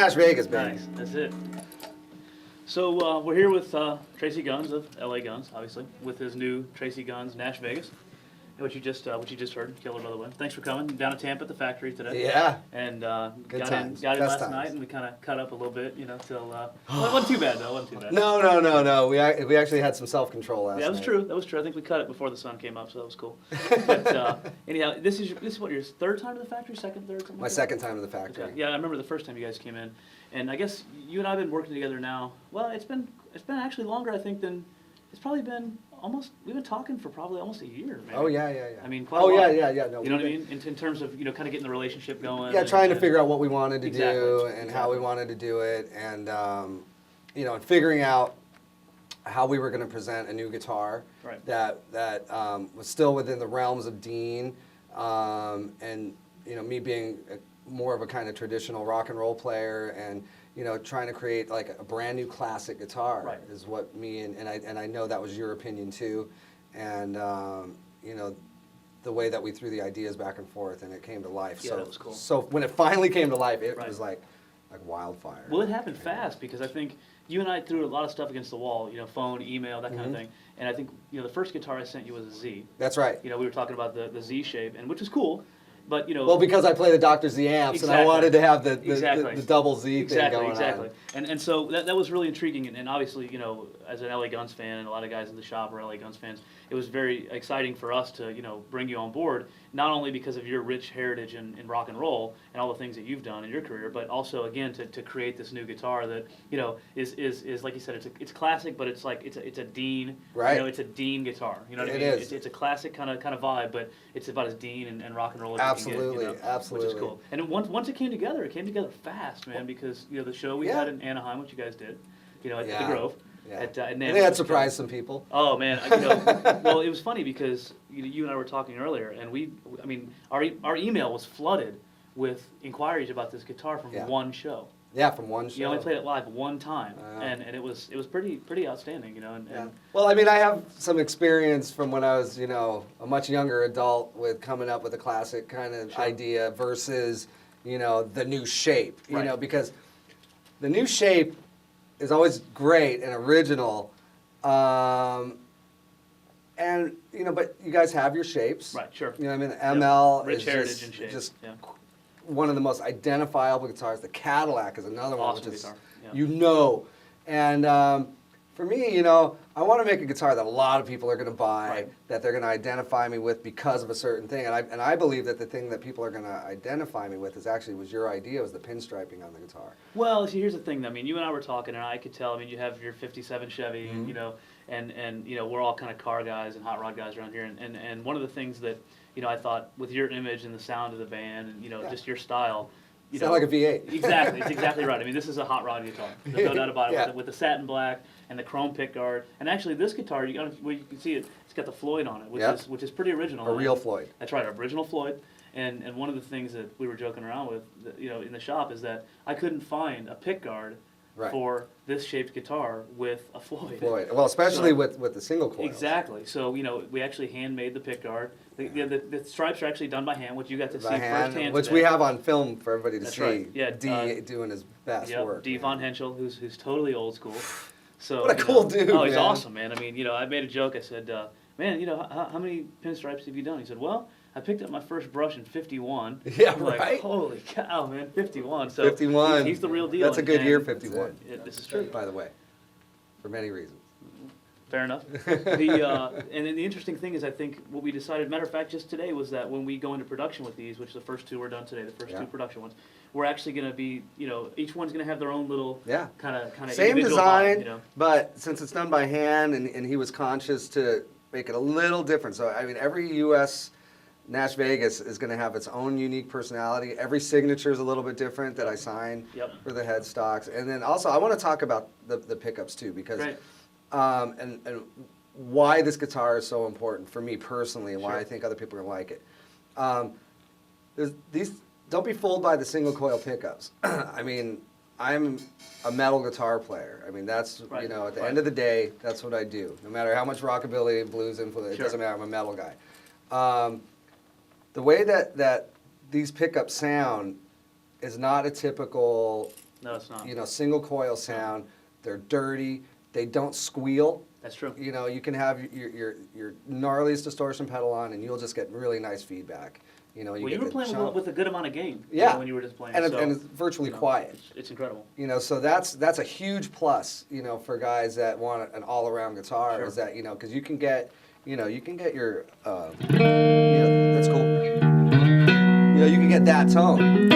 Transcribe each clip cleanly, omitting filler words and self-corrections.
NashVegas, baby. Nice, that's it. So we're here with Tracii Guns of LA Guns, obviously, with his new Tracii Guns NashVegas, which you just heard, killer by the way. Thanks for coming down to Tampa at the factory today. Yeah. And Good got times. in Best last times. night, and we kind of cut up a little bit, you know, till well, it wasn't too bad though. It wasn't too bad. No. We actually had some self-control last night. Yeah, that was true. That was true. I think we cut it before the sun came up, so that was cool. But anyhow, this is what, your third time to the factory, second, third, something My like that? second time to the factory. Okay. Yeah, I remember the first time you guys came in, and I guess you and I have been working together now. Well, it's been actually longer, I think, than it's probably been almost. We've been talking for probably almost a year, maybe. Oh yeah. I mean, quite a while. Yeah. No, you know what I mean? In terms of kind of getting the relationship going. Yeah, and, trying to figure out what we wanted to Exactly. do and how we wanted to do it, and and figuring out how we were going to present a new guitar Right. that was still within the realms of Dean, and me being more of a kind of traditional rock and roll player, and trying to create like a brand new classic guitar Right. is what me and I know that was your opinion too, and the way that we threw the ideas back and forth and it came to life. Yeah, so that was cool. So when it finally came to life, it Right. was like wildfire. Well, it happened fast because I think you and I threw a lot of stuff against the wall. Phone, email, that kind of thing. And I think the first guitar I sent you was a Z. That's right. We were talking about the Z shape, and which was cool. But Well, because I play the Dr. Z amps, and I Exactly. wanted to have the Exactly. double Z thing going Exactly. on. And so that was really intriguing, and obviously, as an LA Guns fan, and a lot of guys in the shop are LA Guns fans, it was very exciting for us to, bring you on board, not only because of your rich heritage in rock and roll and all the things that you've done in your career, but also, again, to create this new guitar that, is like you said, it's classic, but it's like, it's a Dean, Right. It's a Dean guitar, you know what I It mean? is. It's a classic kind of vibe, but it's about as Dean and rock and roll as you can Absolutely, get, absolutely. Which is cool. And once it came together fast, man, because the show we Yeah. had in Anaheim, which you guys did, at Yeah. the Grove, Yeah. at I NAMM. think that surprised some people. Oh man, well, it was funny because you and I were talking earlier, and our email was flooded with inquiries about this guitar from Yeah. one show. Yeah, from one show. You only played it live one time, Yeah. and it was pretty outstanding, and Yeah. Well, I mean, I have some experience from when I was, a much younger adult with coming up with a classic kind of Sure. idea versus, the new shape. Right. Because the new shape is always great and original, and but you guys have your shapes. Right, sure. You know what I mean? The ML Rich is heritage and shape. just Yeah. one of the most identifiable guitars. The Cadillac is another one, Awesome which is guitar, yeah. And for me, I want to make a guitar that a lot of people are going to buy, Right. that they're going to identify me with because of a certain thing. And I believe that the thing that people are going to identify me with was your idea, was the pinstriping on the guitar. Well, see, here's the thing. You and I were talking, and I could tell. You have your '57 Chevy, Mm-hmm. and we're all kind of car guys and hot rod guys around here. And one of the things that I thought with your image and the sound of the band, and Yeah. just your style. Sound like a V8. Exactly, it's exactly right. I mean, this is a hot rod guitar. There's no doubt about it. Yeah. With the satin black and the chrome pickguard, and actually this guitar, you can see it. It's got the Floyd on it, which is pretty original. A real Floyd. That's right, original Floyd. And one of the things that we were joking around with, in the shop, is that I couldn't find a pickguard Right. for this shaped guitar with a Floyd. Floyd. Well, especially So- with the single coil. Exactly. So we actually handmade the pickguard. The stripes are actually done by hand, which you got to see By hand, firsthand. which today. we have on film for everybody to That's see. right. Yeah, D doing his best Yep, work. D. man. Von Henschel, who's totally old school. So What a cool dude, Oh, he's man. awesome, man. I mean, I made a joke. I said, man, how many pinstripes have you done? He said, well, I picked up my first brush in '51. Yeah, I'm like, right? holy cow, man, '51. So 51. He's the real deal. That's a good year, and 51. This is true. By the way, for many reasons. Fair enough. And then the interesting thing is, I think what we decided, matter of fact, just today, was that when we go into production with these, which the first two were done today, the first Yeah. two production ones, we're actually going to be, each one's going to have their own little Yeah. kind of Same individual design, vibe, but since it's done by hand, and he was conscious to make it a little different. So, I mean, every U.S. NashVegas is going to have its own unique personality. Every signature is a little bit different that I sign Yep. for the headstocks. And then also, I want to talk about the pickups too, because Right. and why this guitar is so important for me personally, and why Sure. I think other people are going to like it. Don't be fooled by the single coil pickups. I mean, I'm a metal guitar player. I mean, that's, Right, at the right. end of the day, that's what I do. No matter how much rockabilly and blues influence, it Sure. doesn't matter, I'm a metal guy. The way that these pickups sound is not a typical, No, it's not. You know, single coil sound. They're dirty. They don't squeal. That's true. You know, you can have your gnarliest distortion pedal on, and you'll just get really nice feedback. You know, Well, you were playing with a good amount of gain. Yeah. You know, when you were just playing. and So, it's virtually you know, quiet. It's incredible. You know, so that's a huge plus. You know, for guys that want an all-around guitar, Sure. is that, you know, because you can get your yeah, that's cool. You know, you can get that tone.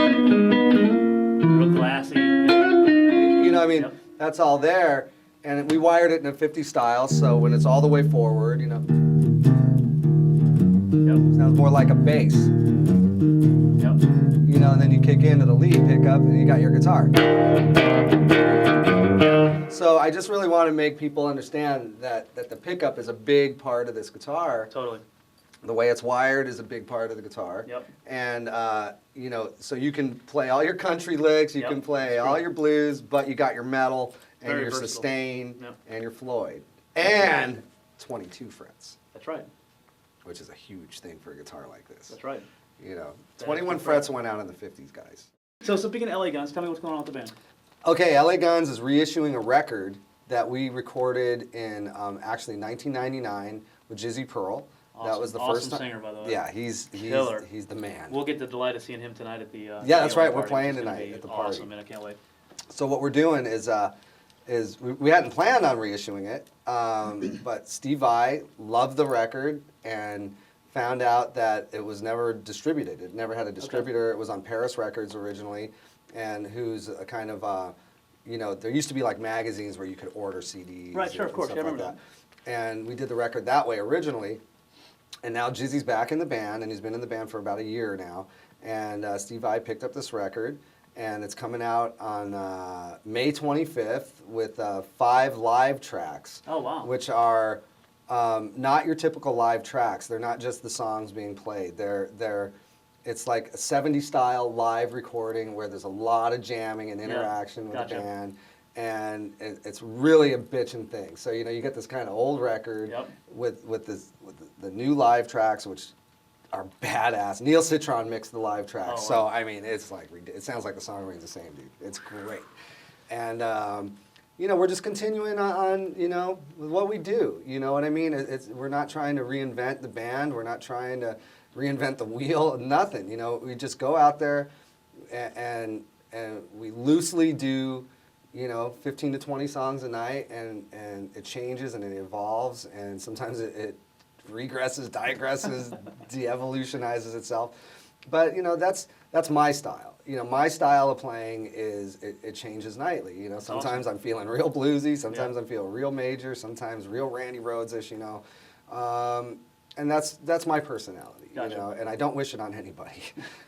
Real classy. You know, I mean, Yep. that's all there, and we wired it in a 50 style, so when it's all the way forward, you know, Yep. sounds more like a bass. Yep. You know, and then you kick into the lead pickup, and you got your guitar. So I just really want to make people understand that the pickup is a big part of this guitar. Totally. The way it's wired is a big part of the guitar. Yep. And, you know, so you can play all your country licks, you Yep. can play That's all true. your blues, but you got your metal and Very your versatile. sustain Yep. and your Floyd. And 22 frets, That's right. which is a huge thing for a guitar like this. That's right. You know, That 21 extra frets fret. went out in the 50s, guys. So speaking of LA Guns, tell me what's going on with the band. Okay, LA Guns is reissuing a record that we recorded in actually 1999 with Jizzy Pearl. That Awesome. was the Awesome first time. singer, by the way. Yeah, he's Killer. the man. We'll get the delight of seeing him tonight at the. Yeah, that's right, we're party, playing which is gonna tonight be at the party. Awesome, man! I can't wait. So what we're doing is we hadn't planned on reissuing it, but Steve Vai loved the record and found out that it was never distributed. It never had a distributor. It was on Paris Records originally, and who's a kind of, you know, there used to be like magazines where you could order CDs. Right, sure, of and course, stuff yeah, I like remember And we did the record that way originally, and now Jizzy's back in the band, and he's been in the band for about a year now, and Steve Vai picked up this record, and it's coming out on May 25th with 5 live tracks. Oh, wow. Which are not your typical live tracks. They're not just the songs being played. It's like a 70s style live recording where there's a lot of jamming and interaction with gotcha. the band, and it's really a bitchin' thing. So you know, you get this kind of old record Yep. with the new live tracks, which are badass. Neil Citron mixed the live tracks, Oh, so wow. I mean, it's like it sounds like the song remains the same, dude. It's great, and you know, we're just continuing on, you know, with what we do. You know what I mean? We're not trying to reinvent the band. We're not trying to reinvent the wheel. Nothing. You know, we just go out there and we loosely do, you know, 15 to 20 songs a night, and it changes and it evolves, and sometimes it regresses, digresses, de-evolutionizes itself. But you know, that's my style. You know, my style of playing is it changes nightly. You know, sometimes I'm feeling real bluesy, sometimes I'm feeling real major, sometimes real Randy Rhodes-ish. You know, and that's my personality. Gotcha. You know, and I don't wish it on anybody.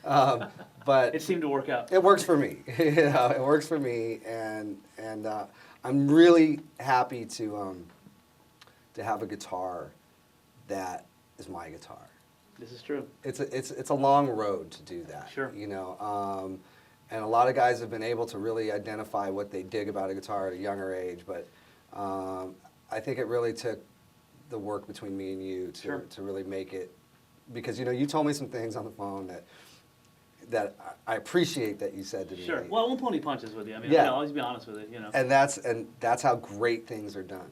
But It seemed to work out. it works for me. You know, it works for me, and I'm really happy to have a guitar that is my guitar. This is true. It's a long road to do that. Sure. You know, and a lot of guys have been able to really identify what they dig about a guitar at a younger age, but I think it really took the work between me and you to really make it, because you know, you told me some things on the phone that I appreciate that you said to me. Sure. Well, I won't pull any punches with you. I mean, Yeah. I'll always be honest with it. You know. And that's how great things are done.